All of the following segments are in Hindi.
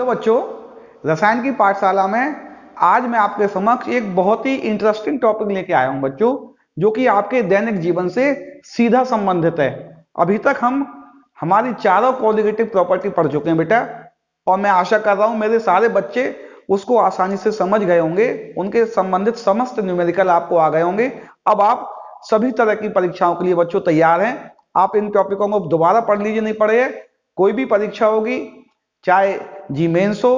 हेलो बच्चों, रसायन की पाठशाला में आज मैं आपके समक्ष एक बहुत ही इंटरेस्टिंग टॉपिक लेके आया हूं बच्चों, जो कि आपके दैनिक जीवन से सीधा संबंधित है। अभी तक हम हमारी चारों कॉलिगेटिव प्रॉपर्टी पढ़ चुके हैं बेटा, और मैं आशा कर रहा हूं मेरे सारे बच्चे उसको आसानी से समझ गए होंगे, उनके संबंधित समस्त न्यूमेरिकल आपको आ गए होंगे। अब आप सभी तरह की परीक्षाओं के लिए बच्चों तैयार हैं। आप इन टॉपिकों को दोबारा पढ़ लीजिए, नहीं पढ़े कोई भी परीक्षा होगी, चाहे जी मेंस हो,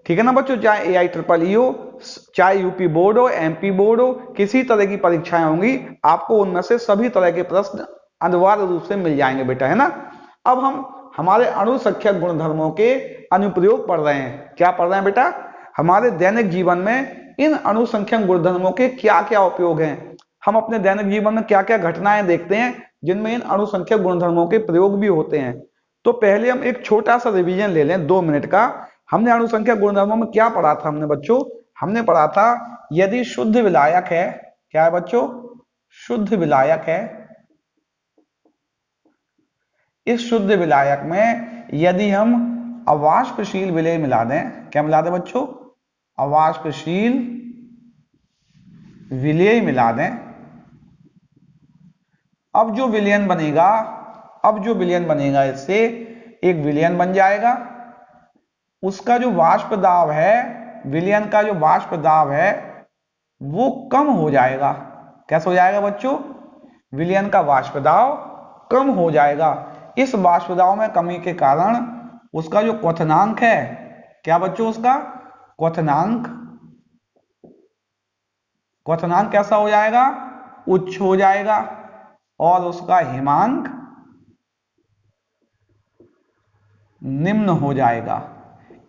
ठीक है ना बच्चों, चाहे AIEEE हो, चाहे यूपी बोर्ड हो, MP बोर्ड हो, किसी तरह की परीक्षाएं होंगी, आपको उनमें से सभी तरह के प्रश्न अनिवार्य रूप से मिल जाएंगे बेटा, है ना। अब हम हमारे अणुसंख्यक गुणधर्मों के अनुप्रयोग पढ़ रहे हैं। क्या पढ़ रहे हैं बेटा? हमारे दैनिक जीवन में इन अणुसंख्यक गुणधर्मों के क्या क्या उपयोग हैं। हम अपने दैनिक जीवन में क्या क्या घटनाएं देखते हैं जिनमें इन अणुसंख्यक गुणधर्मों के प्रयोग भी होते हैं। तो पहले हम एक छोटा सा रिवीजन ले लें 2 मिनट का। हमने अणुसंख्यक गुणधर्मों में क्या पढ़ा था हमने बच्चों? हमने पढ़ा था यदि शुद्ध विलायक है, क्या है बच्चों? शुद्ध विलायक है। इस शुद्ध विलायक में यदि हम अवाष्पशील विलेय मिला दें, क्या मिला दें बच्चों? अवाष्पशील विलेय मिला दें। अब जो विलयन बनेगा इससे एक विलयन बन जाएगा। उसका जो वाष्प दाब है, विलयन का जो वाष्प दाब है वो कम हो जाएगा। कैसे हो जाएगा बच्चों? विलयन का वाष्प दाब कम हो जाएगा। इस वाष्प दाब में कमी के कारण उसका जो क्वथनांक है, क्या बच्चों? उसका क्वथनांक कैसा हो जाएगा? उच्च हो जाएगा, और उसका हिमांक निम्न हो जाएगा।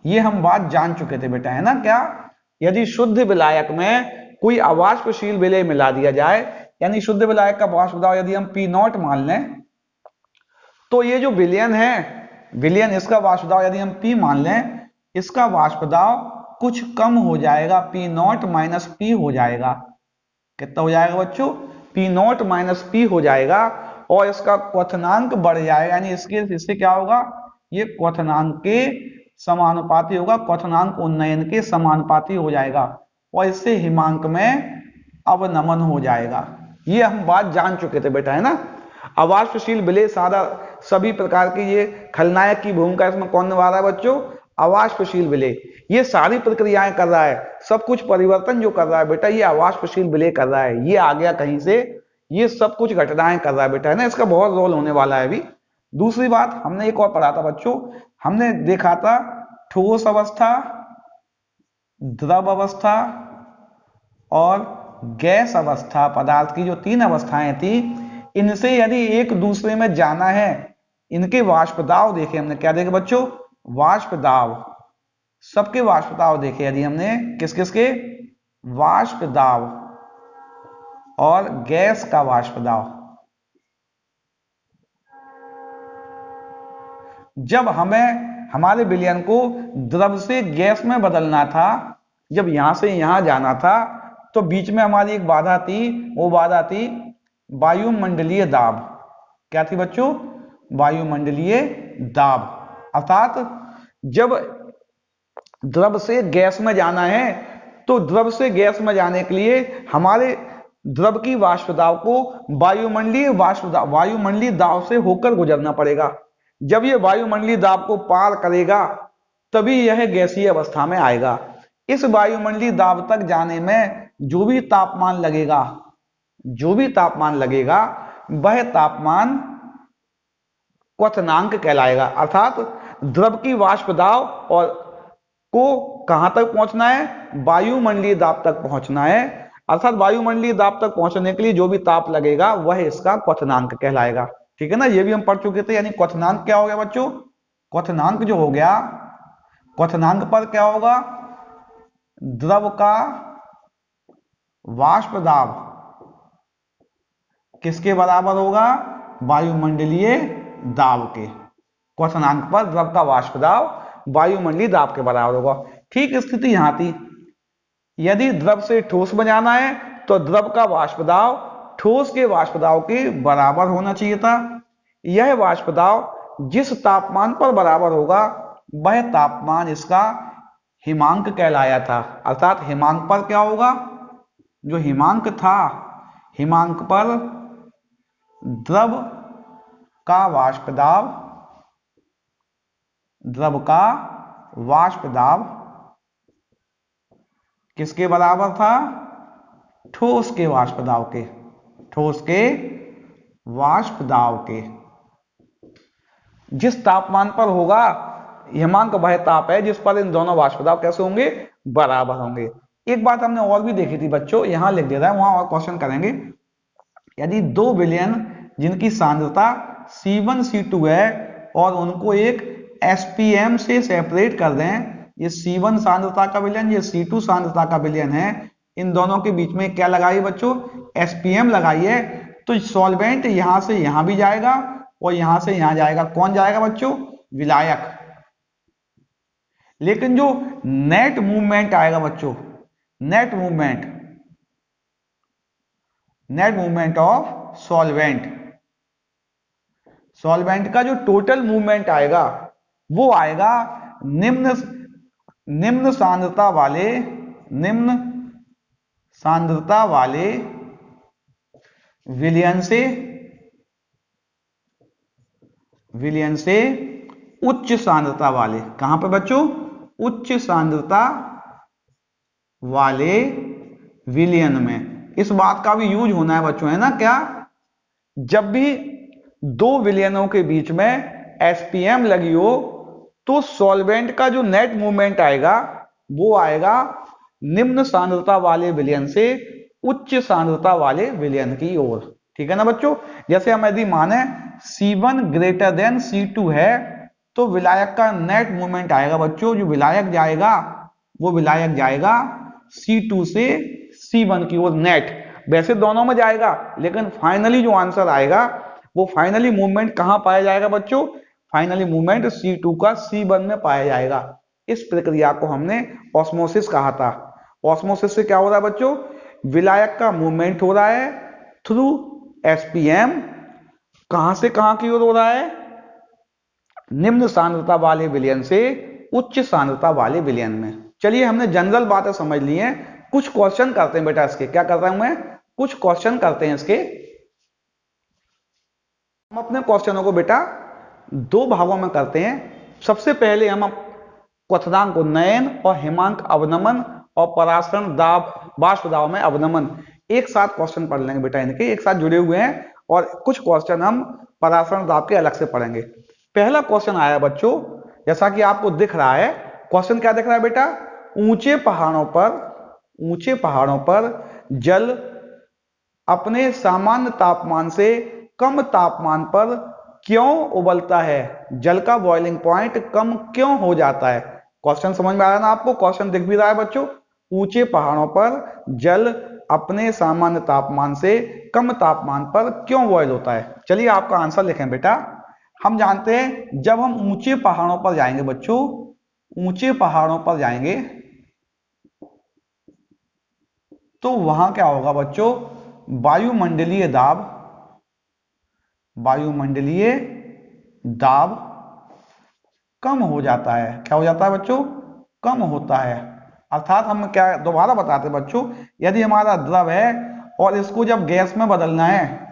ये हम बात जान चुके थे बेटा, है ना। क्या? यदि शुद्ध विलायक में कोई अवाष्पशील विलेय मिला दिया जाए, यानी शुद्ध विलायक का वाष्प दाब यदि हम P0 मान लें, तो ये जो विलयन है, विलयन इसका वाष्प दाब यदि हम P मान लें, इसका वाष्प दाब कुछ कम हो जाएगा, P0 माइनस P हो जाएगा। कितना हो जाएगा बच्चों? P0 माइनस P हो जाएगा, और इसका क्वथनांक बढ़ जाएगा, यानी इससे क्या होगा? ये क्वथनांक के समानुपाती होगा, क्वथनांक उन्नयन के समानुपाती हो जाएगा, और इससे हिमांक में अवनमन हो जाएगा। ये हम बात जान चुके थे बेटा, है ना। अवाष्पशील विलेय सारा सभी प्रकार की ये खलनायक की भूमिका इसमें कौन निभा रहा है बच्चों? अवाष्पशील विलेय। ये सारी प्रक्रियाएं कर रहा है, सब कुछ परिवर्तन जो कर रहा है बेटा, ये अवाष्पशील विलेय कर रहा है। ये आ गया कहीं से, ये सब कुछ घटनाएं कर रहा है बेटा, है ना। इसका बहुत रोल होने वाला है अभी। दूसरी बात हमने एक और पढ़ा था बच्चों, हमने देखा था ठोस अवस्था, द्रव अवस्था और गैस अवस्था, पदार्थ की जो 3 अवस्थाएं थी, इनसे यदि एक दूसरे में जाना है, इनके वाष्प दाब देखे हमने। क्या देखे बच्चों? वाष्प दाब, सबके वाष्प दाब देखे यदि हमने, किस किस के? वाष्प दाब और गैस का वाष्प दाब। जब हमें हमारे विलयन को द्रव से गैस में बदलना था, जब यहां से यहां जाना था, तो बीच में हमारी एक बाधा थी, वो बाधा थी वायुमंडलीय दाब। क्या थी बच्चों? वायुमंडलीय दाब। अर्थात जब द्रव से गैस में जाना है, तो द्रव से गैस में जाने के लिए हमारे द्रव की वाष्प दाब को वायुमंडलीय दाब से होकर गुजरना पड़ेगा। जब ये वायुमंडलीय दाब को पार करेगा, तभी यह गैसीय अवस्था में आएगा। इस वायुमंडलीय दाब तक जाने में जो भी तापमान लगेगा, वह तापमान क्वथनांक कहलाएगा। अर्थात द्रव की वाष्प दाब और को कहां तक पहुंचना है? वायुमंडलीय दाब तक पहुंचना है। अर्थात वायुमंडलीय दाब तक पहुंचने के लिए जो भी ताप लगेगा, वह इसका क्वथनांक कहलाएगा। ठीक है ना, ये भी हम पढ़ चुके थे। यानी क्वथनांक क्या हो गया बच्चों? क्वथनांक जो हो गया, क्वथनांक पर क्या होगा? द्रव का वाष्प दाब किसके बराबर होगा? वायुमंडलीय दाब के। क्वथनांक पर द्रव का वाष्प दाब वायुमंडलीय दाब के बराबर होगा। ठीक स्थिति यहां थी। यदि द्रव से ठोस में जाना है, तो द्रव का वाष्प दाब ठोस के वाष्प दाब के बराबर होना चाहिए था। यह वाष्प दाब जिस तापमान पर बराबर होगा, वह तापमान इसका हिमांक कहलाया था। अर्थात हिमांक पर क्या होगा, जो हिमांक था, हिमांक पर द्रव का वाष्प दाब, द्रव का वाष्प दाब किसके बराबर था, ठोस के वाष्प दाब के, ठोस के वाष्प दाब के। जिस तापमान पर होगा हिमांक वह ताप है जिस पर इन दोनों वाष्प दाब कैसे होंगे, बराबर होंगे। एक बात हमने और भी देखी थी बच्चों, यहां लिख दे रहा है, वहां और क्वेश्चन करेंगे। यदि 2 विलयन जिनकी सांद्रता C1 C2 है और उनको एक SPM से सेपरेट कर दें, ये C1 सांद्रता का विलयन, ये C2 सांद्रता का विलयन है, इन दोनों के बीच में क्या लगाइए बच्चों, SPM लगाइए, तो सॉल्वेंट यहां से यहां भी जाएगा और यहां से यहां जाएगा। कौन जाएगा बच्चों, विलायक। लेकिन जो नेट मूवमेंट आएगा बच्चों, net movement of solvent, solvent का जो टोटल मूवमेंट आएगा वो आएगा निम्न सांद्रता वाले विलयन से उच्च सांद्रता वाले, कहां पे बच्चों, उच्च सांद्रता वाले विलयन में। इस बात का भी यूज होना है बच्चों, है ना, क्या, जब भी 2 विलयनों के बीच में SPM लगी हो तो सॉल्वेंट का जो नेट मूवमेंट आएगा वो आएगा निम्न सांद्रता वाले विलयन से उच्च सांद्रता वाले विलयन की ओर। ठीक है ना बच्चों। जैसे हम यदि माने C1 ग्रेटर देन C2 है तो विलायक का नेट मूवमेंट आएगा बच्चों, जो विलायक जाएगा वो विलायक जाएगा C2 से C1 की ओर नेट। वैसे दोनों में जाएगा लेकिन फाइनली जो आंसर आएगा वो फाइनली मूवमेंट कहां पाया जाएगा बच्चों, फाइनली मूवमेंट C2 का C1 में पाया जाएगा। इस प्रक्रिया को हमने ऑस्मोसिस कहा था। ऑस्मोसिस से क्या हो रहा है बच्चों, विलायक का मूवमेंट हो रहा है थ्रू SPM, कहां से कहां की ओर हो रहा है, निम्न सांद्रता वाले विलयन से उच्च सांद्रता वाले विलयन में। चलिए हमने जनरल बातें समझ ली हैं, कुछ क्वेश्चन करते हैं बेटा इसके। क्या कर रहा हूं मैं, कुछ क्वेश्चन करते हैं इसके। हम अपने क्वेश्चनों को बेटा 2 भागों में करते हैं। सबसे पहले हम क्वथनांक उन्नयन और हिमांक अवनमन और परासरण दाब वाष्प दाब में अवनमन, एक साथ क्वेश्चन पढ़ लेंगे बेटा, इनके एक साथ जुड़े हुए हैं। और कुछ क्वेश्चन हम परासरण दाब के अलग से पढ़ेंगे। पहला क्वेश्चन आया बच्चों, जैसा कि आपको दिख रहा है, क्वेश्चन क्या दिख रहा है बेटा, ऊंचे पहाड़ों पर जल अपने सामान्य तापमान से कम तापमान पर क्यों उबलता है, जल का बॉइलिंग पॉइंट कम क्यों हो जाता है। क्वेश्चन समझ में आ रहा है ना आपको, क्वेश्चन दिख भी रहा है बच्चों। ऊंचे पहाड़ों पर जल अपने सामान्य तापमान से कम तापमान पर क्यों बॉयल होता है। चलिए आपका आंसर लिखें बेटा। हम जानते हैं जब हम ऊंचे पहाड़ों पर जाएंगे बच्चों, ऊंचे पहाड़ों पर जाएंगे तो वहां क्या होगा बच्चों, वायुमंडलीय दाब कम हो जाता है। क्या हो जाता है बच्चों, कम होता है। अर्थात हम क्या दोबारा बताते हैं बच्चों, यदि हमारा द्रव है और इसको जब गैस में बदलना है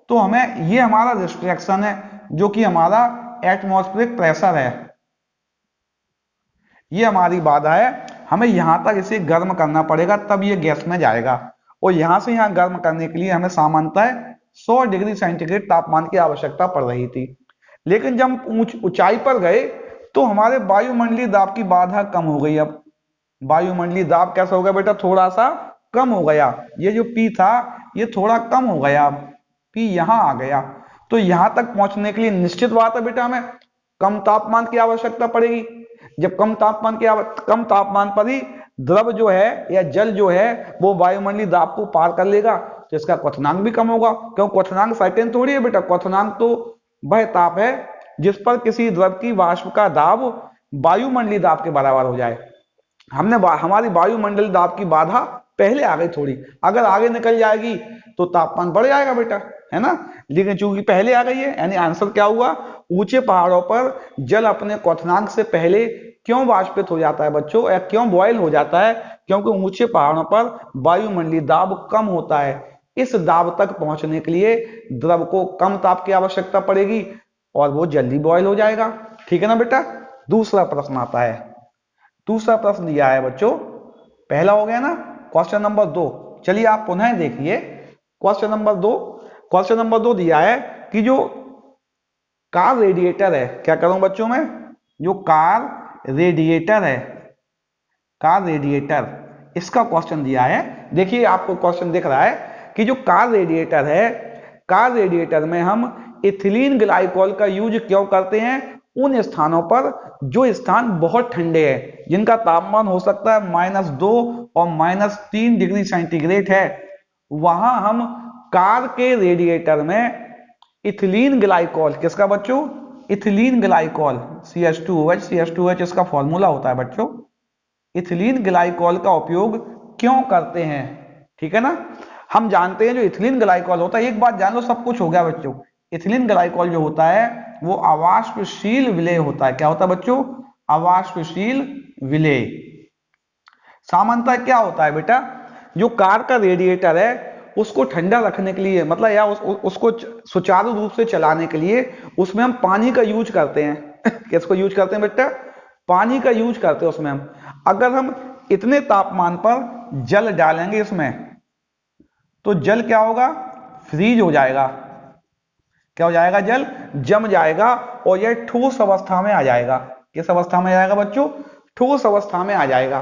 तो हमें, ये हमारा रिस्ट्रिक्शन है जो कि हमारा एटमॉस्फेरिक प्रेशर है, ये हमारी बाधा है। हमें यहां तक इसे गर्म करना पड़ेगा तब ये गैस में जाएगा, और यहां से यहां गर्म करने के लिए हमें सामान्यतः 100 डिग्री सेंटीग्रेड तापमान की आवश्यकता पड़ रही थी। लेकिन जब ऊंचाई पर गए तो हमारे वायुमंडलीय दाब की बाधा कम हो गई। अब वायुमंडलीय दाब कैसा हो गया बेटा, थोड़ा सा कम हो गया। ये जो P था ये थोड़ा कम हो गया, अब P यहां आ गया। तो यहां तक पहुंचने के लिए निश्चित बात है बेटा हमें कम तापमान की आवश्यकता पड़ेगी। जब कम तापमान पर ही द्रव जो है या जल जो है वो वायुमंडलीय दाब को पार कर लेगा तो इसका क्वथनांक भी कम होगा। क्यों, क्वथनांक सर्टेन थोड़ी है बेटा, क्वथनांक तो वह ताप है जिस पर किसी द्रव की वाष्प का दाब वायुमंडलीय दाब के बराबर हो जाए। हमारी वायुमंडलीय दाब की बाधा पहले आ गई थोड़ी, अगर आगे निकल जाएगी तो तापमान बढ़ जाएगा बेटा, है ना। लेकिन चूंकि पहले आ गई है, यानी आंसर क्या हुआ, ऊंचे पहाड़ों पर जल अपने क्वथनांक से पहले क्यों वाष्पित हो जाता है बच्चों, या क्यों बॉयल हो जाता है? क्योंकि ऊंचे पहाड़ों पर वायुमंडलीय दाब कम होता है। इस दाब तक पहुंचने के लिए द्रव को कम ताप की आवश्यकता पड़ेगी और वो जल्दी बॉयल हो जाएगा। ठीक है ना बेटा। दूसरा प्रश्न आता है, दूसरा प्रश्न दिया है बच्चों, पहला हो गया ना क्वेश्चन नंबर 2। चलिए आप पुनः देखिए क्वेश्चन नंबर 2। क्वेश्चन नंबर 2 दिया है कि जो कार रेडिएटर है, क्या करूं बच्चों में, जो कार रेडिएटर है, कार रेडिएटर, इसका क्वेश्चन दिया है। देखिए आपको क्वेश्चन दिख रहा है कि जो कार रेडिएटर है, कार रेडिएटर में हम इथिलीन ग्लाइकोल का यूज क्यों करते हैं? उन स्थानों पर जो स्थान बहुत ठंडे हैं, जिनका तापमान हो सकता है -2 और -3 डिग्री सेंटीग्रेड है, वहां हम कार के रेडिएटर में इथिलीन ग्लाइकोल, किसका बच्चों, इथिलीन ग्लाइकोल CH2OH, CH2OH इसका फॉर्मूला होता है बच्चों, इथिलीन ग्लाइकोल का उपयोग क्यों करते हैं? ठीक है ना। हम जानते हैं जो इथिलीन ग्लाइकोल होता है, एक बात जान लो सब कुछ हो गया बच्चों। इथिलीन ग्लाइकोल जो होता है वो अवाष्पशील विलेय होता है। क्या होता है बच्चों? अवाष्पशील विलेय। सामान्यतः क्या होता है बेटा, जो कार का रेडिएटर है उसको ठंडा रखने के लिए, मतलब या उसको सुचारू रूप से चलाने के लिए उसमें हम पानी का यूज करते हैं। किसको यूज करते हैं बेटा? पानी का यूज करते हैं उसमें हम। अगर हम इतने तापमान पर जल डालेंगे इसमें, तो जल क्या होगा? फ्रीज हो जाएगा। क्या हो जाएगा? जल जम जाएगा और यह ठोस अवस्था में आ जाएगा। किस अवस्था में आ जाएगा बच्चों? ठोस अवस्था में आ जाएगा।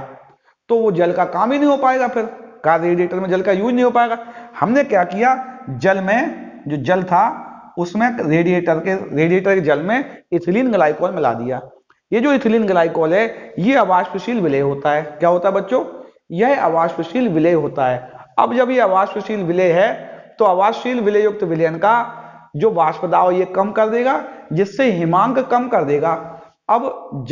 तो वो जल का काम ही नहीं हो पाएगा, फिर कार रेडिएटर में जल का यूज नहीं हो पाएगा। हमने क्या किया, जल में जो जल था उसमें रेडिएटर के जल में इथिलीन ग्लाइकोल मिला दिया। ये जो इथिलीन ग्लाइकोल है ये अवाष्पशील विलेय होता है। क्या होता है बच्चों? यह अवाष्पशील विलेय होता है। अब जब ये अवाष्पशील विलेय है तो अवाष्पशील विलेय युक्त विलयन का जो वाष्प दाब ये कम कर देगा, जिससे हिमांक कम कर देगा। अब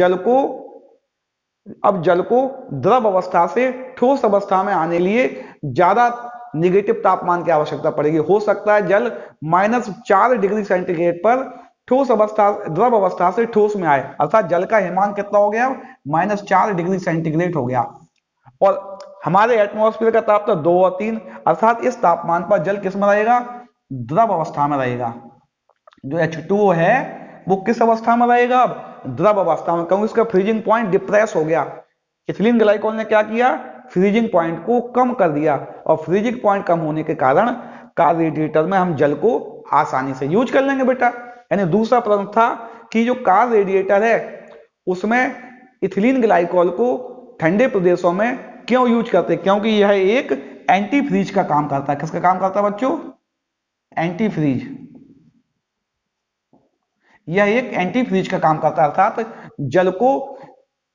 जल को द्रव अवस्था से ठोस अवस्था में आने लिए ज्यादा निगेटिव तापमान की आवश्यकता पड़ेगी। हो सकता है जल -4 डिग्री सेंटीग्रेड पर द्रव अवस्था से ठोस में आए, अर्थात जल का हिमांक कितना हो गया? -4 डिग्री सेंटीग्रेड हो गया। और हमारे एटमॉस्फेयर का तापमान 2 और 3, अर्थात इस तापमान पर जल किस में रहेगा? द्रव अवस्था में रहेगा। जो H2O है वो किस अवस्था में रहेगा? अब द्रव अवस्था में, क्योंकि इसका फ्रीजिंग पॉइंट डिप्रेस हो गया। इथिलीन ग्लाइकोल ने क्या किया? फ्रीजिंग पॉइंट को कम कर दिया, और फ्रीजिंग पॉइंट कम होने के कारण कार रेडिएटर में हम जल को आसानी से यूज कर लेंगे बेटा। यानी दूसरा प्रश्न था कि जो कार रेडिएटर है उसमें इथिलीन ग्लाइकोल को ठंडे प्रदेशों में क्यों यूज करते हैं? क्योंकि यह एक एंटी फ्रीज का काम करता है। किसका काम करता है बच्चों? Anti freeze. यह एक एंटी फ्रीज का काम करता है, अर्थात जल को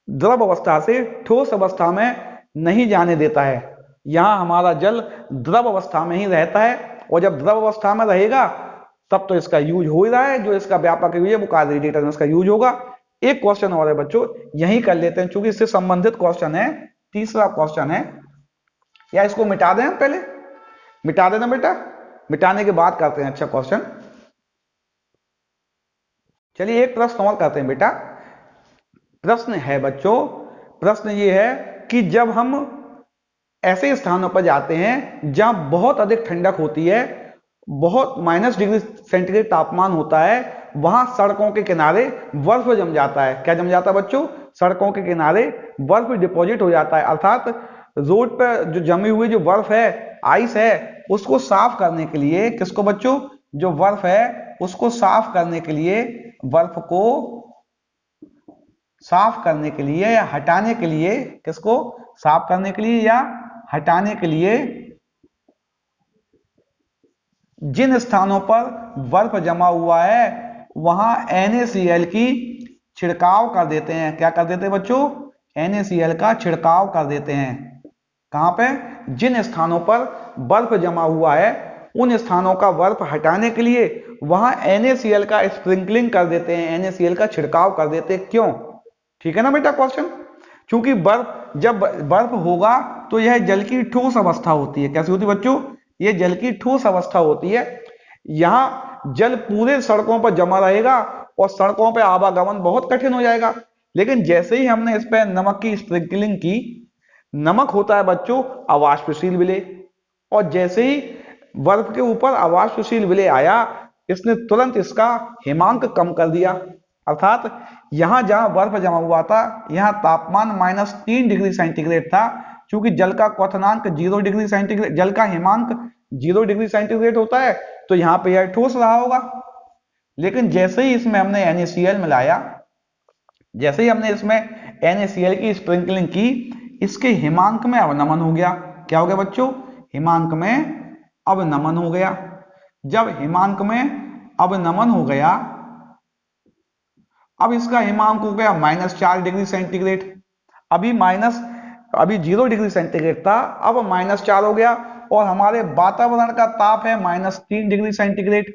द्रव अवस्था से ठोस अवस्था में नहीं जाने देता है। यहां हमारा जल द्रव अवस्था में ही रहता है, और जब द्रव अवस्था में रहेगा तब तो इसका यूज हो ही रहा है। जो इसका व्यापक यूज है वो कार रेडिएटर में इसका यूज होगा। एक क्वेश्चन और है बच्चों, यही कर लेते हैं क्योंकि इससे संबंधित क्वेश्चन है, तीसरा क्वेश्चन है। या इसको मिटा दें, पहले मिटा देना बेटा, मिटाने के बाद करते हैं अच्छा क्वेश्चन। चलिए एक प्रश्न और करते हैं बेटा। प्रश्न है बच्चों, प्रश्न ये है कि जब हम ऐसे स्थानों पर जाते हैं जहां बहुत अधिक ठंडक होती है, बहुत -, डिग्री सेंटीग्रेड तापमान होता है, वहां सड़कों के किनारे बर्फ जम जाता है। क्या जम जाता है बच्चों? सड़कों के किनारे बर्फ डिपॉजिट हो जाता है, अर्थात रोड पर जो जमी हुई जो बर्फ है, आइस है, उसको साफ करने के लिए, किसको बच्चों? जो बर्फ है उसको साफ करने के लिए, बर्फ को साफ करने के लिए या हटाने के लिए, किसको साफ करने के लिए या हटाने के लिए जिन स्थानों पर बर्फ जमा हुआ है वहां NaCl की छिड़काव कर देते हैं। क्या कर देते हैं बच्चों? NaCl का छिड़काव कर देते हैं। कहां पे? जिन स्थानों पर बर्फ जमा हुआ है उन स्थानों का बर्फ हटाने के लिए वहां NaCl का स्प्रिंकलिंग कर देते हैं, NaCl का छिड़काव कर देते हैं। क्यों? ठीक है ना बेटा क्वेश्चन। क्योंकि जब बर्फ होगा तो यह जल की ठोस अवस्था होती है। कैसी होती है बच्चों? यह जल की ठोस अवस्था होती है। यहां जल पूरे सड़कों पर जमा रहेगा और सड़कों पे आवागमन बहुत कठिन हो जाएगा। लेकिन जैसे ही हमने इस पे नमक की स्प्रिंकलिंग की, नमक होता है बच्चों अवाष्पशील विलेय, और जैसे ही बर्फ के ऊपर अवाष्पशील विलेय आया, इसने तुरंत इसका हिमांक कम कर दिया। अर्थात यहां जहां बर्फ जमा हुआ था, यहां तापमान -3 डिग्री सेंटीग्रेड था। क्योंकि जल का क्वथनांक 0 डिग्री सेंटीग्रेड, जल का हिमांक 0 डिग्री सेंटीग्रेड होता है, तो यहां पे यह ठोस रहा होगा। लेकिन जैसे ही इसमें हमने NaCl मिलाया, जैसे ही हमने इसमें NaCl की स्प्रिंकलिंग की, इसके हिमांक में अवनमन हो गया। क्या हो गया बच्चों? हिमांक में अवनमन हो गया। जब हिमांक में अवनमन हो गया, अब इसका हिमांक हो गया -4 डिग्री सेंटीग्रेड। अभी 0 डिग्री सेंटीग्रेड था, अब -4 हो गया, और हमारे वातावरण का ताप है -3 डिग्री सेंटीग्रेड।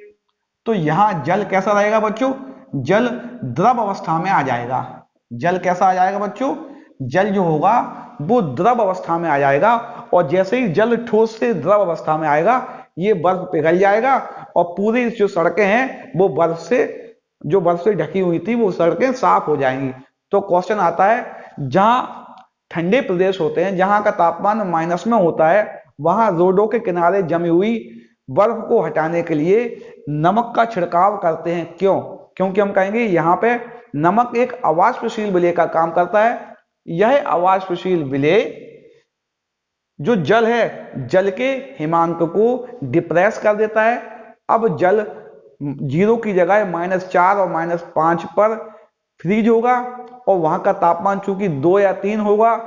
तो यहां जल कैसा रहेगा बच्चों? जल द्रव अवस्था में आ जाएगा। जल कैसा आ जाएगा बच्चों? जल जो होगा वो द्रव अवस्था में आ जाएगा, और जैसे ही जल ठोस से द्रव अवस्था में आएगा, ये बर्फ पिघल जाएगा, और पूरी जो सड़कें हैं वो बर्फ से ढकी हुई थी, वो सड़कें साफ हो जाएंगी। तो क्वेश्चन आता है, जहां ठंडे प्रदेश होते हैं, जहां का तापमान माइनस में होता है, वहां रोडों के किनारे जमी हुई बर्फ को हटाने के लिए नमक का छिड़काव करते हैं। क्यों? क्योंकि हम कहेंगे यहाँ पे नमक एक अवाष्पशील विलेय का काम करता है। यह अवाष्पशील विलेय जो जल है, जल के हिमांक को डिप्रेस कर देता है। अब जल 0 की जगह -4 और -5 पर फ्रीज होगा, और वहां का तापमान चूंकि 2 या 3 होगा।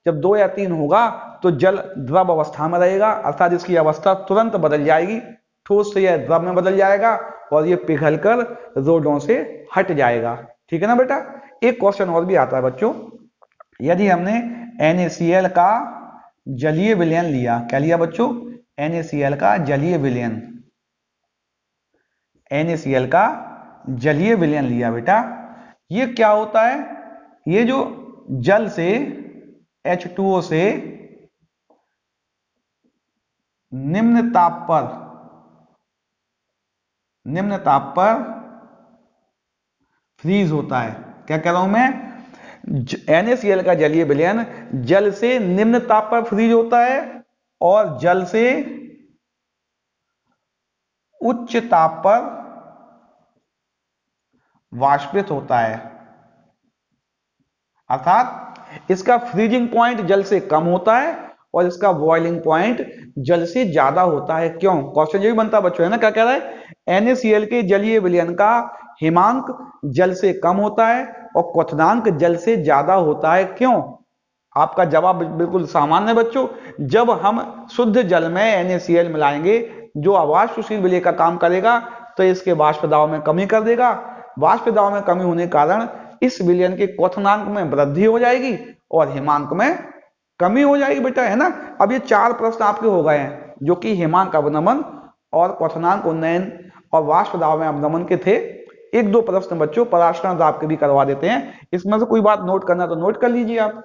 जब 2 या 3 होगा तो जल द्रव अवस्था में रहेगा, अर्थात इसकी अवस्था तुरंत बदल जाएगी, ठोस से यह द्रव में बदल जाएगा, और यह पिघलकर रोडों से हट जाएगा। ठीक है ना बेटा? एक क्वेश्चन और भी आता है बच्चों, यदि हमने NaCl का जलीय विलयन लिया। क्या लिया बच्चों? NaCl का जलीय विलयन। NaCl का जलीय विलयन लिया बेटा, ये क्या होता है? ये जो जल से H2O से निम्न ताप पर फ्रीज होता है। क्या कह रहा हूं मैं? NaCl का जलीय विलयन जल से निम्न ताप पर फ्रीज होता है, और जल से उच्च ताप पर वाष्पित होता है। अर्थात इसका फ्रीजिंग पॉइंट जल से कम होता है, और इसका बॉइलिंग पॉइंट जल से ज्यादा होता है। क्यों? क्वेश्चन ये भी बनता है बच्चों, है ना? क्या कह रहा है? NaCl के जलीय विलयन का हिमांक जल से कम होता है, और क्वथनांक जल से ज्यादा होता है। क्यों? आपका जवाब बिल्कुल सामान्य बच्चों। जब हम शुद्ध जल में NaCl मिलाएंगे, जो अवाष्पशील विलेय का काम करेगा, तो इसके वाष्प दाब में कमी कर देगा। वाष्प दाब में कमी होने के कारण इस विलयन के क्वथनांक में वृद्धि हो जाएगी, और हिमांक में कमी हो जाएगी बेटा, है ना? अब ये 4 प्रश्न आपके हो गए हैं, जो कि हिमांक अवनमन और क्वथनांक उन्नयन और वाष्प दाब में अवनमन के थे। 1-2 प्रश्न बच्चों पराशरण दाब के भी करवा देते हैं। इसमें से कोई बात नोट करना तो नोट कर लीजिए आप।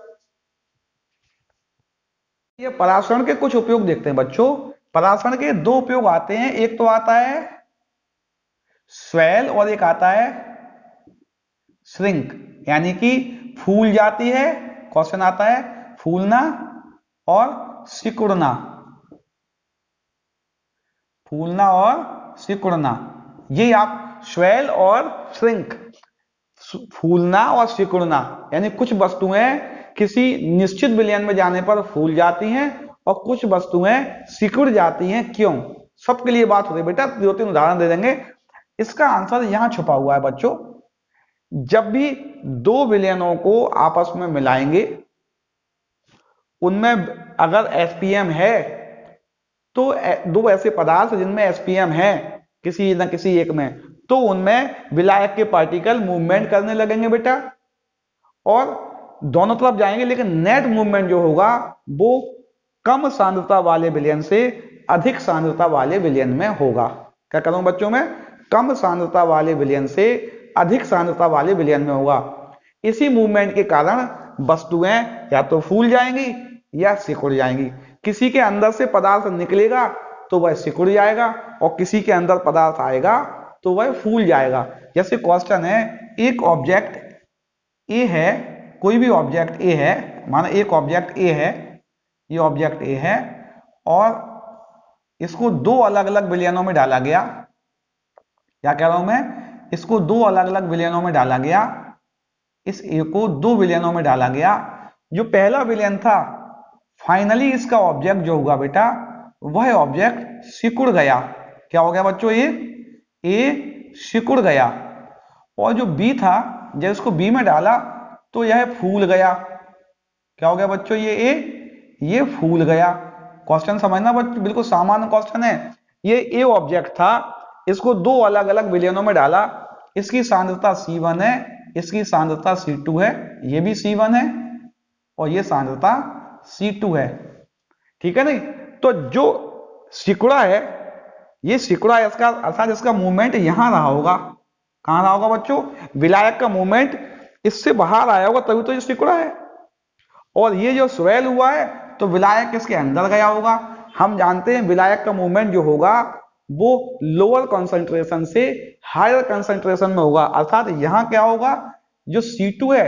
ये पराशरण के कुछ उपयोग देखते हैं बच्चों। पराशरण के 2 उपयोग आते हैं, एक तो आता है स्वेल, और एक आता है श्रिंक, यानी कि फूल जाती है। क्वेश्चन आता है फूलना और सिकुड़ना। फूलना और सिकुड़ना, ये आप स्वेल और श्रिंक, फूलना और सिकुड़ना, यानी कुछ वस्तुएं किसी निश्चित विलयन में जाने पर फूल जाती हैं, और कुछ वस्तुएं सिकुड़ जाती हैं। क्यों? सबके लिए बात हो रही है बेटा, 2-3 उदाहरण दे देंगे। इसका आंसर यहां छुपा हुआ है बच्चों। जब भी 2 विलयनों को आपस में मिलाएंगे, उनमें अगर SPM है, तो 2 ऐसे पदार्थ जिनमें SPM है किसी न किसी एक में, तो उनमें विलायक के पार्टिकल मूवमेंट करने लगेंगे बेटा, और दोनों तरफ जाएंगे। लेकिन नेट मूवमेंट जो होगा वो कम सांद्रता वाले विलयन से अधिक सांद्रता वाले विलयन में होगा। क्या करूं बच्चों में? कम सांद्रता वाले विलयन से अधिक सांद्रता वाले विलयन में होगा। इसी मूवमेंट के कारण वस्तुएं या तो फूल जाएंगी या सिकुड़ जाएंगी। किसी के अंदर से पदार्थ निकलेगा तो वह सिकुड़ जाएगा, और किसी के अंदर पदार्थ आएगा तो वह फूल जाएगा। जैसे क्वेश्चन है, एक ऑब्जेक्ट ए है, कोई भी ऑब्जेक्ट ए है, माना एक ऑब्जेक्ट ए है, ये ऑब्जेक्ट ए है और इसको दो अलग अलग विलयनों में डाला गया। क्या कह रहा हूं मैं, इसको दो अलग अलग विलयनों में डाला गया, इस ए को दो विलयनों में डाला गया। जो पहला विलयन था, फाइनली इसका ऑब्जेक्ट जो होगा बेटा, वह ऑब्जेक्ट सिकुड़ गया। क्या हो गया बच्चों, ए सिकुड़ गया। और जो बी था, जब इसको बी में डाला तो यह फूल गया। क्या हो गया बच्चों, ये फूल गया। क्वेश्चन समझना बच्चों, बिल्कुल सामान्य क्वेश्चन है। ये ए ऑब्जेक्ट था, इसको दो अलग अलग विलयनों में डाला, इसकी सांद्रता C1 है, इसकी सांद्रता C2 है, ये भी C1 है और ये सांद्रता C2 है। ठीक है नहीं, तो जो सिकुड़ा है, ये सिकुड़ा है, इसका अर्थात इसका मूवमेंट यहां रहा होगा। कहां रहा होगा बच्चों, विलायक का मूवमेंट इससे बाहर आया होगा, तभी तो ये सिकुड़ा है। और ये जो स्वेल हुआ है तो विलायक इसके अंदर गया होगा। हम जानते हैं विलायक का मूवमेंट जो होगा वो लोअर कंसंट्रेशन से हायर कंसंट्रेशन में होगा। अर्थात यहां क्या होगा, जो C2 है,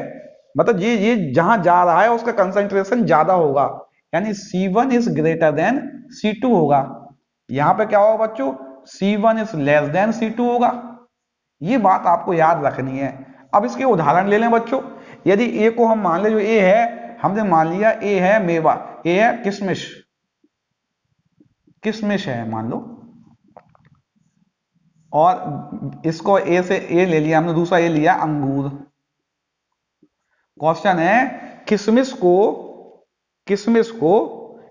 मतलब ये जहां जा रहा है उसका कंसंट्रेशन ज्यादा होगा, यानी C1 is greater than C2 होगा। यहां पे क्या होगा बच्चों, C1 is less than C2 होगा। ये बात आपको याद रखनी है। अब इसके उदाहरण ले लें बच्चों। यदि ए को हम मान ले, जो ए है, हमने मान लिया ए है मेवा, ए है किशमिश है मान लो, और इसको ए से ए ले लिया हमने, दूसरा ए लिया अंगूर। क्वेश्चन है, किशमिश को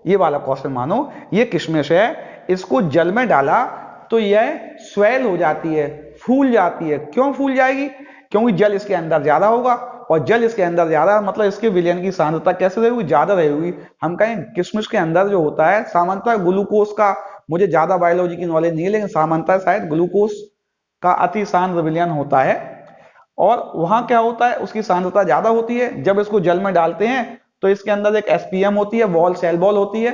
ये वाला क्वेश्चन मानो, ये किशमिश है, इसको जल में डाला तो यह स्वेल हो जाती है, फूल जाती है। क्यों फूल जाएगी, क्योंकि जल इसके अंदर ज्यादा होगा, और जल इसके अंदर ज्यादा मतलब इसके विलयन की सांद्रता कैसे रहेगी, ज्यादा रहेगी। हम कहें किशमिश के अंदर जो होता है सामान्यतः ग्लूकोज का, मुझे ज्यादा बायोलॉजी की नॉलेज नहीं है, लेकिन सामान्यतः शायद ग्लूकोज का अति सांद्र विलयन होता है, और वहां क्या होता है, उसकी सांद्रता ज्यादा होती है। जब इसको जल में डालते हैं तो इसके अंदर एक SPM होती है, बॉल सेल बॉल होती है।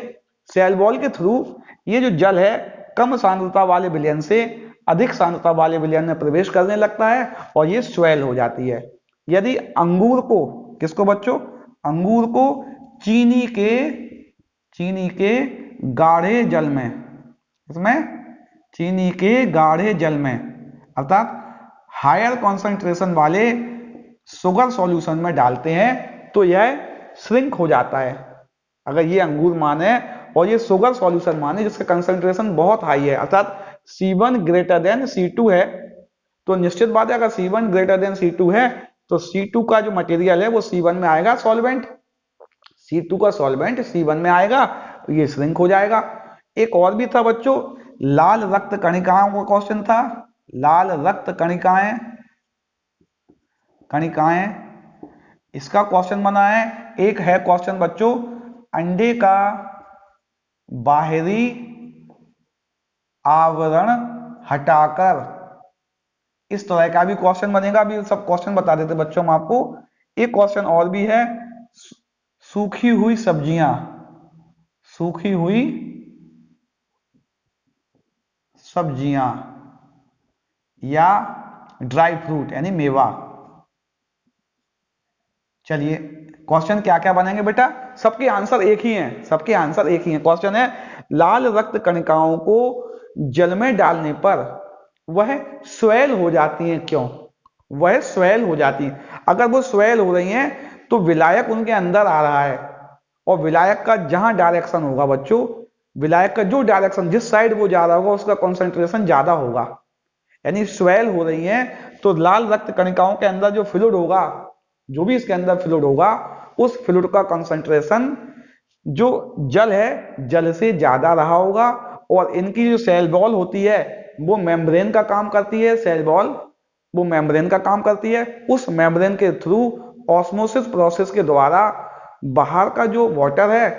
सेल बॉल के थ्रू ये जो जल है कम सांद्रता वाले विलयन से अधिक सांद्रता वाले विलयन में प्रवेश करने लगता है और ये स्वेल हो जाती है। यदि अंगूर को, किसको बच्चों, अंगूर को चीनी के गाढ़े जल में, इसमें चीनी के गाढ़े जल में अर्थात हायर कॉन्सेंट्रेशन वाले शुगर सॉल्यूशन में डालते हैं तो यह श्रिंक हो जाता है। अगर ये अंगूर माने और ये शुगर सॉल्यूशन माने जिसका कंसंट्रेशन बहुत हाई है, अर्थात C1 ग्रेटर देन C2 है, तो निश्चित बात है अगर C1 ग्रेटर देन C2 है तो C2 का जो मटेरियल है वो C1 में आएगा, सॉल्वेंट C2 का सॉल्वेंट C1 में आएगा, ये श्रिंक हो जाएगा। एक और भी था बच्चों, लाल रक्त कणिकाओं का क्वेश्चन था। लाल रक्त कणिकाएं, इसका क्वेश्चन बना है। एक है क्वेश्चन बच्चों, अंडे का बाहरी आवरण हटाकर, इस तरह का भी क्वेश्चन बनेगा। अभी सब क्वेश्चन बता देते बच्चों हम आपको। एक क्वेश्चन और भी है, सूखी हुई सब्जियां या ड्राई फ्रूट यानी मेवा। चलिए क्वेश्चन क्या क्या बनेंगे बेटा, सबके आंसर एक ही हैं, क्वेश्चन है, लाल रक्त कणिकाओं को जल में डालने पर वह स्वेल हो जाती हैं, क्यों वह स्वेल हो जाती हैं। अगर वो स्वेल हो रही हैं तो विलायक उनके अंदर आ रहा है, और विलायक का जहां डायरेक्शन होगा बच्चों, विलायक का जो डायरेक्शन, जिस साइड वो जा रहा होगा उसका कॉन्सेंट्रेशन ज्यादा होगा। यानी स्वेल हो रही है तो लाल रक्त कणिकाओं के अंदर जो फ्लूइड होगा, जो भी इसके अंदर फ्लूइड होगा, उस फ्लूइड का कंसंट्रेशन जो जल है, जल से ज्यादा रहा होगा। और इनकी जो सेल वॉल होती है वो मेम्ब्रेन का काम करती है, सेल वॉल वो मेम्ब्रेन का काम करती है। उस मेम्ब्रेन के थ्रू ऑस्मोसिस प्रोसेस के द्वारा बाहर का जो वाटर है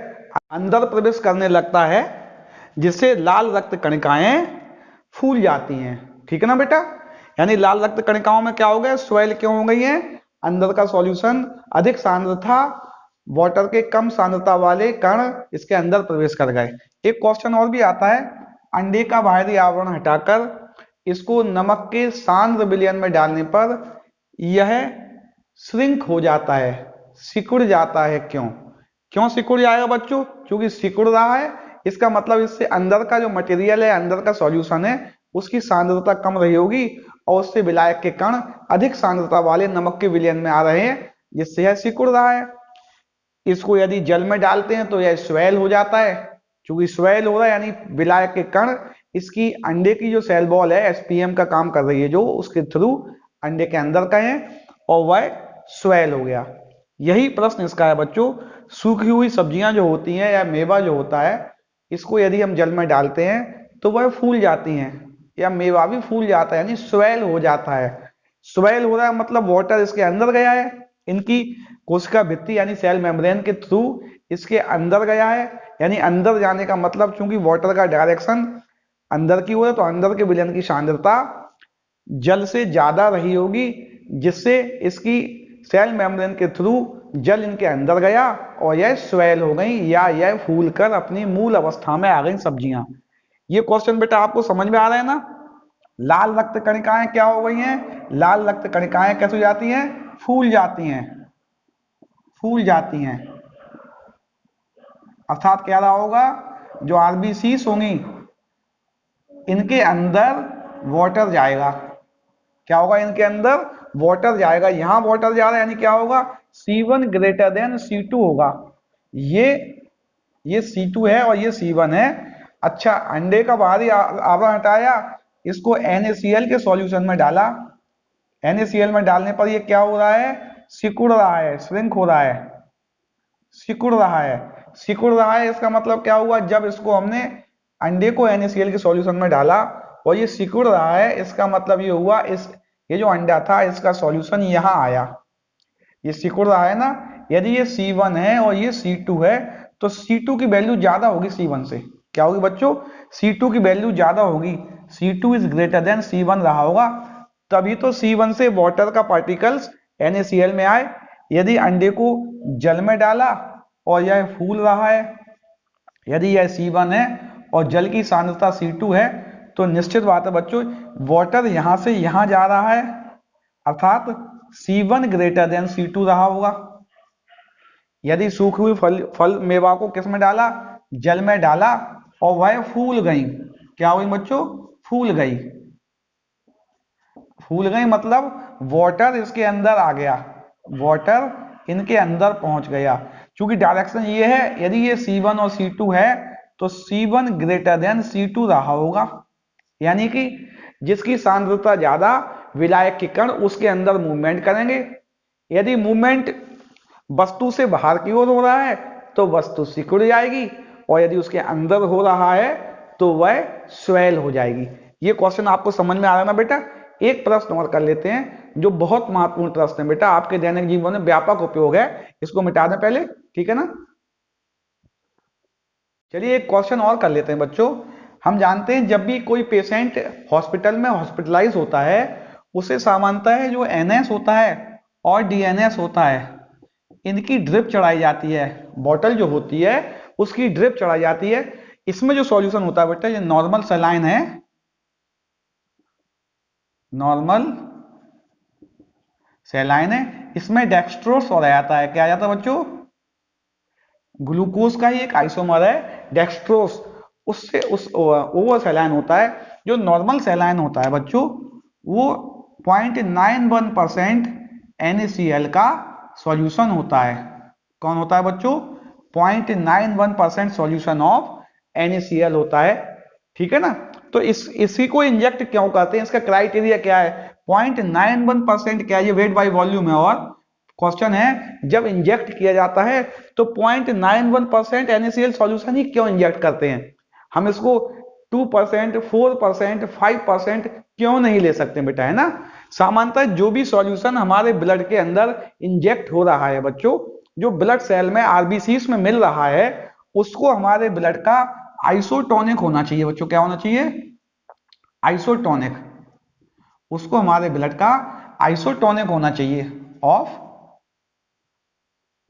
अंदर प्रवेश करने लगता है, जिससे लाल रक्त कणिकाएं फूल जाती हैं। ठीक है ना बेटा, यानी लाल रक्त कणिकाओं में क्या हो गया, स्वेल क्यों हो गई है, अंदर का सॉल्यूशन अधिक सांद्र था, वाटर के कम सांद्रता वाले कण इसके अंदर प्रवेश कर गए। एक क्वेश्चन और भी आता है, अंडे का बाहरी आवरण हटाकर इसको नमक के सांद्र विलयन में डालने पर यह श्रिंक हो जाता है, सिकुड़ जाता है। क्यों क्यों सिकुड़ जाएगा बच्चों? क्योंकि सिकुड़ रहा है, इसका मतलब इससे अंदर का जो मटेरियल है, अंदर का सॉल्यूशन है, उसकी सांद्रता कम रही होगी और उससे विलायक के कण अधिक सांद्रता वाले नमक के विलयन में आ रहे हैं, जिससे यह सिकुड़ रहा है। इसको यदि जल में डालते हैं तो यह स्वेल हो जाता है। क्योंकि स्वेल हो रहा है यानी विलायक के कण इसकी अंडे की जो सेल बॉल है, एसपीएम का काम कर रही है, जो उसके थ्रू अंडे के अंदर का है और वह स्वेल हो गया। यही प्रश्न इसका है बच्चों। सूखी हुई सब्जियां जो होती हैं या मेवा जो होता है, इसको यदि हम जल में डालते हैं तो वह फूल जाती हैं, या मेवा भी फूल जाता है, यानी स्वेल हो जाता है। स्वेल हो रहा है मतलब वाटर इसके अंदर गया है, इनकी कोशिका भित्ति यानी सेल मेम्ब्रेन के थ्रू इसके अंदर गया है। यानी अंदर जाने का मतलब, चूंकि वाटर का डायरेक्शन अंदर की ओर है, तो अंदर के विलयन की सांद्रता जल से ज्यादा रही होगी, जिससे इसकी सेल मेम्ब्रेन के थ्रू जल इनके अंदर गया और यह स्वेल हो गई, या यह फूल कर अपनी मूल अवस्था में आ गई सब्जियां। ये क्वेश्चन बेटा आपको समझ में आ रहा है ना? लाल रक्त कणिकाएं क्या हो गई हैं? लाल रक्त कणिकाएं कैसे हो जाती हैं? फूल जाती हैं, फूल जाती हैं। अर्थात क्या रहा होगा, जो आरबीसीज होंगी इनके अंदर वाटर जाएगा। क्या होगा? इनके अंदर वाटर जाएगा। यहां वाटर जा रहा है यानी क्या होगा? C1 ग्रेटर देन C2 होगा। ये C2 है और ये C1 है। अच्छा, अंडे का बाहरी आवरण हटाया, इसको NaCl के सॉल्यूशन में डाला। NaCl में डालने पर ये क्या हो रहा है? सिकुड़ रहा है, श्रिंक हो रहा है, सिकुड़ रहा है। सिकुड़ रहा है इसका मतलब क्या हुआ? जब इसको हमने अंडे को NaCl के सॉल्यूशन में डाला और ये सिकुड़ रहा है, इसका मतलब ये हुआ ये जो अंडा था इसका सॉल्यूशन यहां आया, ये सिकुड़ रहा है ना। यदि ये C1 है और ये C2 है तो C2 की वैल्यू ज्यादा होगी C1 से। क्या होगी बच्चों? C2 की वैल्यू ज्यादा होगी। C2 is greater than C1 रहा होगा, तभी तो C1 से वाटर का पार्टिकल्स NaCl में आए। यदि अंडे को जल में डाला और यह फूल रहा है, यदि यह C1 है और जल की सांद्रता C2 है, तो निश्चित बात है बच्चों, वाटर यहां से यहां जा रहा है, अर्थात C1 ग्रेटर देन C2 रहा होगा। यदि सूखी हुई फल मेवा को किस में डाला? जल में डाला और वह फूल गई। क्या हुई बच्चों? फूल गई। फूल गई मतलब वाटर इसके अंदर आ गया, वाटर इनके अंदर पहुंच गया। क्योंकि डायरेक्शन ये है, यदि ये C1 और C2 है तो C1 ग्रेटर देन C2 रहा होगा। यानी कि जिसकी सांद्रता ज्यादा, विलायक के कण उसके अंदर मूवमेंट करेंगे। यदि मूवमेंट वस्तु से बाहर की ओर हो रहा है तो वस्तु सिकुड़ जाएगी, और यदि उसके अंदर हो रहा है तो वह स्वेल हो जाएगी। ये क्वेश्चन आपको समझ में आ रहा है ना बेटा? एक प्रश्न और कर लेते हैं जो बहुत महत्वपूर्ण प्रश्न है बेटा, आपके दैनिक जीवन में व्यापक उपयोग है, इसको मिटा दें पहले, ठीक है ना? चलिए एक क्वेश्चन और कर लेते हैं बच्चों। हम जानते हैं जब भी कोई पेशेंट हॉस्पिटल में हॉस्पिटलाइज होता है, उसे सामान्यतः जो NS होता है और DNS होता है, इनकी ड्रिप चढ़ाई जाती है। बॉटल जो होती है उसकी ड्रिप चढ़ाई जाती है। इसमें जो सॉल्यूशन होता है बेटा, ये नॉर्मल सलाइन है, नॉर्मल सलाइन है। इसमें डेक्सट्रोस और आता है। क्या आ जाता है बच्चों? ग्लूकोज का ही एक आइसोमर है डेक्सट्रोस, उससे वो सैलाइन होता है। जो नॉर्मल सैलाइन होता है बच्चों, वो 0.91% NaCl का सॉल्यूशन होता है। कौन होता है बच्चों? 0.91% सॉल्यूशन ऑफ NaCl होता है, ठीक है ना? तो इसी को इंजेक्ट क्यों करते हैं? इसका क्राइटेरिया क्या है? 0.91% क्या है? ये वेट बाय वॉल्यूम है। और क्वेश्चन है, जब इंजेक्ट किया जाता है तो 0.91% NaCl सॉल्यूशन ही क्यों इंजेक्ट करते हैं? हम इसको 2%, 4%, 5% क्यों नहीं ले सकते बेटा, है ना? सामान्यतः जो भी सॉल्यूशन हमारे ब्लड के अंदर इंजेक्ट हो रहा है बच्चों, जो ब्लड सेल में आरबीसीज में मिल रहा है, उसको हमारे ब्लड का आइसोटोनिक होना चाहिए बच्चों। क्या होना चाहिए? आइसोटोनिक। उसको हमारे ब्लड का आइसोटोनिक होना चाहिए ऑफ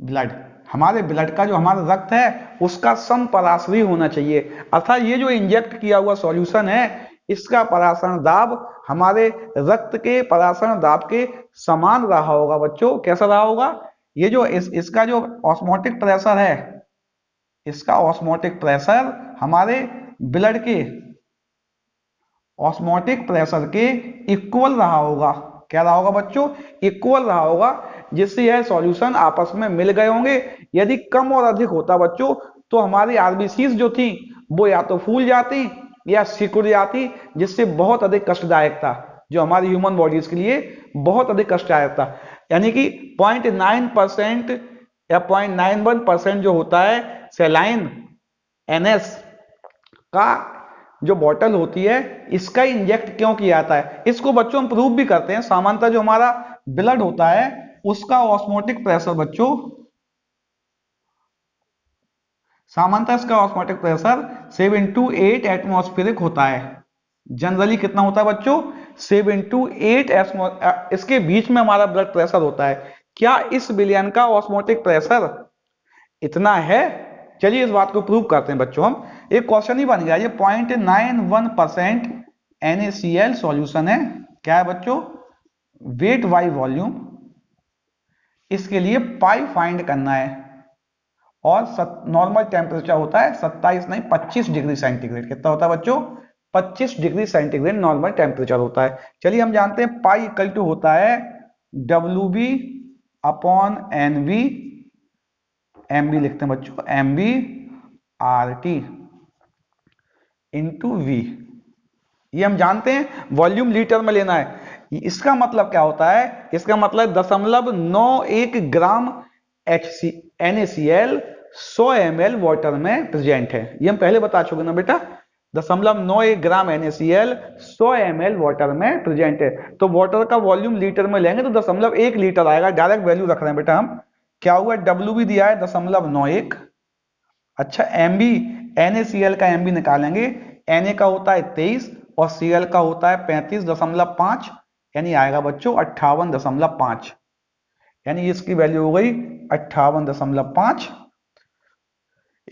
ब्लड। हमारे ब्लड का जो हमारा रक्त है उसका समपराशरी होना चाहिए। अर्थात ये जो इंजेक्ट किया हुआ सॉल्यूशन है, इसका परासरण दाब हमारे रक्त के परासरण दाब के समान रहा होगा बच्चों। कैसा रहा होगा? ये जो इसका जो ऑस्मोटिक प्रेशर है, इसका ऑस्मोटिक प्रेशर हमारे ब्लड के ऑस्मोटिक प्रेशर के इक्वल रहा होगा। क्या रहा होगा बच्चों? इक्वल रहा होगा, जिससे यह सॉल्यूशन आपस में मिल गए होंगे। यदि कम और अधिक होता बच्चों तो हमारी आरबीसीज जो थी वो या तो फूल जाती या सिकुड़ जाती, जिससे बहुत अधिक कष्टदायक था, जो हमारी ह्यूमन बॉडीज के लिए बहुत अधिक कष्टदायक था। यानी कि 0.9% या 0.91% जो होता है सेलाइन एनएस का जो बॉटल होती है, इसका इंजेक्ट क्यों किया जाता है, इसको बच्चों हम प्रूव भी करते हैं। सामान्यतः जो हमारा ब्लड होता है उसका ऑस्मोटिक प्रेशर बच्चों, सामान्यतः इसका ऑस्मोटिक प्रेशर 7 to 8 एटमॉस्फेरिक होता है। जनरली कितना होता है बच्चों? 7 to 8 इसके बीच में हमारा ब्लड प्रेशर होता है। क्या इस विलयन का ऑस्मोटिक प्रेशर इतना है? चलिए इस बात को प्रूव करते हैं बच्चों हम। एक क्वेश्चन ही बन गया। ये 0.91% NaCl सॉल्यूशन है। क्या है बच्चों? Weight by volume. इसके लिए पाई फाइंड करना है और नॉर्मल टेम्परेचर होता है 27 नहीं 25 डिग्री सेंटीग्रेड। कितना होता है बच्चों? 25 डिग्री सेंटीग्रेड नॉर्मल टेम्परेचर होता है। चलिए हम जानते हैं पाई इक्वल टू होता है WB अपॉन NV, MB लिखते हैं बच्चों, MB RT इंटू V। ये हम जानते हैं वॉल्यूम लीटर में लेना है। इसका मतलब क्या होता है? इसका मतलब 0.91 ग्राम NaCl 100 ml वाटर में प्रेजेंट है। ये हम पहले बता चुके ना बेटा, 0.91 ग्राम NaCl 100 ml वाटर में प्रेजेंट है। तो वाटर का वॉल्यूम लीटर में लेंगे तो 0.1 लीटर आएगा। डायरेक्ट वैल्यू रख रहे हैं बेटा हम। क्या हुआ? WB दिया है 0.91। अच्छा MB, NaCl का MB निकालेंगे। Na का होता है 23 और Cl का होता है 35.5, यानी आएगा बच्चों 58.5, यानी इसकी वैल्यू हो गई 58.5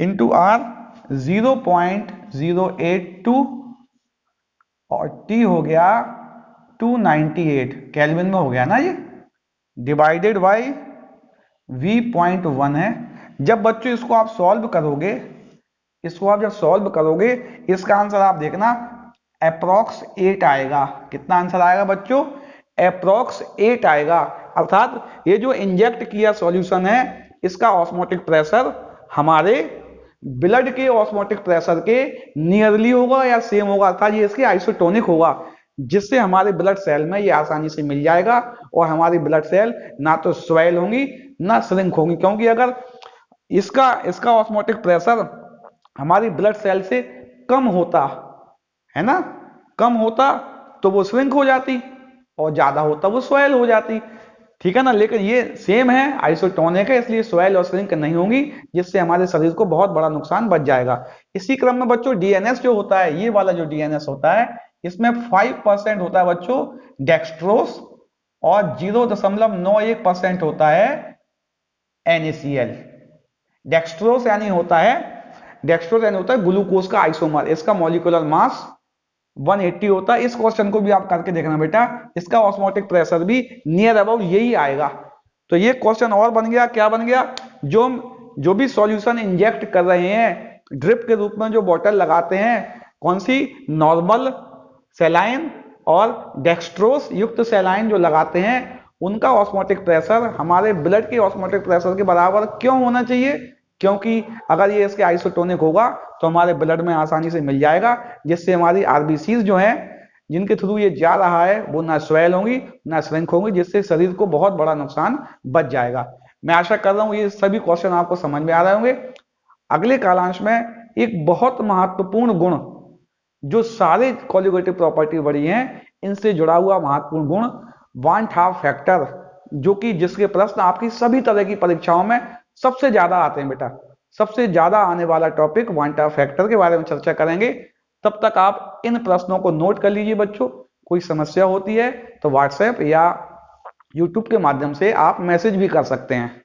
इंटू R 0.082 और T हो गया 298 केल्विन में हो गया ना ये, डिवाइडेड बाई V.1 है। जब बच्चों इसको आप सॉल्व करोगे, जब सॉल्व करोगे इसका आंसर आप देखना अप्रोक्स 8 आएगा। कितना आंसर आएगा बच्चों? अप्रोक्स 8 आएगा। अर्थात ये जो इंजेक्ट किया सॉल्यूशन है इसका ऑस्मोटिक प्रेशर हमारे ब्लड के ऑस्मोटिक प्रेशर के नियरली होगा या सेम होगा, अर्थात ये इसके आइसोटोनिक होगा, जिससे हमारे ब्लड सेल में ये आसानी से मिल जाएगा और हमारी ब्लड सेल ना तो स्वेल होंगी ना श्रिंक होंगी। क्योंकि अगर इसका ऑस्मोटिक प्रेशर हमारी ब्लड सेल से कम होता है ना, कम होता तो वो श्रिंक हो जाती और ज्यादा होता वो स्वेल हो जाती। ठीक है ना? लेकिन ये सेम है, आइसोटोनिक है, इसलिए स्वेल और श्रिंक नहीं होंगी, जिससे हमारे शरीर को बहुत बड़ा नुकसान बच जाएगा। इसी क्रम में बच्चों डीएनएस जो होता है, ये वाला जो डीएनएस होता है इसमें 5% होता है बच्चों डेक्सट्रोस और 0.91% होता है NaCl। डेक्सट्रोस यानी होता है ग्लूकोज का आइसोमर। इसका मॉलिक्यूलर मास 180 होता है। इस क्वेश्चन को भी आप करके देखना बेटा, इसका ऑस्मोटिक प्रेशर भी नियर अबाउट यही आएगा। तो ये क्वेश्चन और बन गया। क्या बन गया? जो भी सॉल्यूशन इंजेक्ट कर रहे हैं ड्रिप के रूप में, जो बोतल लगाते हैं, कौन सी? नॉर्मल सेलाइन और डेक्सट्रोस युक्त सेलाइन जो लगाते हैं, उनका ऑस्मोटिक प्रेशर हमारे ब्लड के ऑस्मोटिक प्रेशर के बराबर क्यों होना चाहिए? क्योंकि अगर ये इसके आइसोटोनिक होगा तो हमारे ब्लड में आसानी से मिल जाएगा, जिससे हमारी आरबीसीज जो हैं जिनके थ्रू ये जा रहा है वो ना स्वेल होंगी ना श्रिंक होंगी, जिससे शरीर को बहुत बड़ा नुकसान बच जाएगा। मैं आशा कर रहा हूं ये सभी क्वेश्चन आपको समझ में आ रहे होंगे। अगले कालांश में एक बहुत महत्वपूर्ण गुण, जो सारे कोलिगेटिव प्रॉपर्टी बड़ी हैं, इनसे जुड़ा हुआ महत्वपूर्ण गुण वांट हाफ फैक्टर, जो कि जिसके प्रश्न आपकी सभी तरह की परीक्षाओं में सबसे ज्यादा आते हैं बेटा। सबसे ज्यादा आने वाला टॉपिक वांट हाफ फैक्टर के बारे में चर्चा करेंगे। तब तक आप इन प्रश्नों को नोट कर लीजिए बच्चों। कोई समस्या होती है तो व्हाट्सएप या यूट्यूब के माध्यम से आप मैसेज भी कर सकते हैं।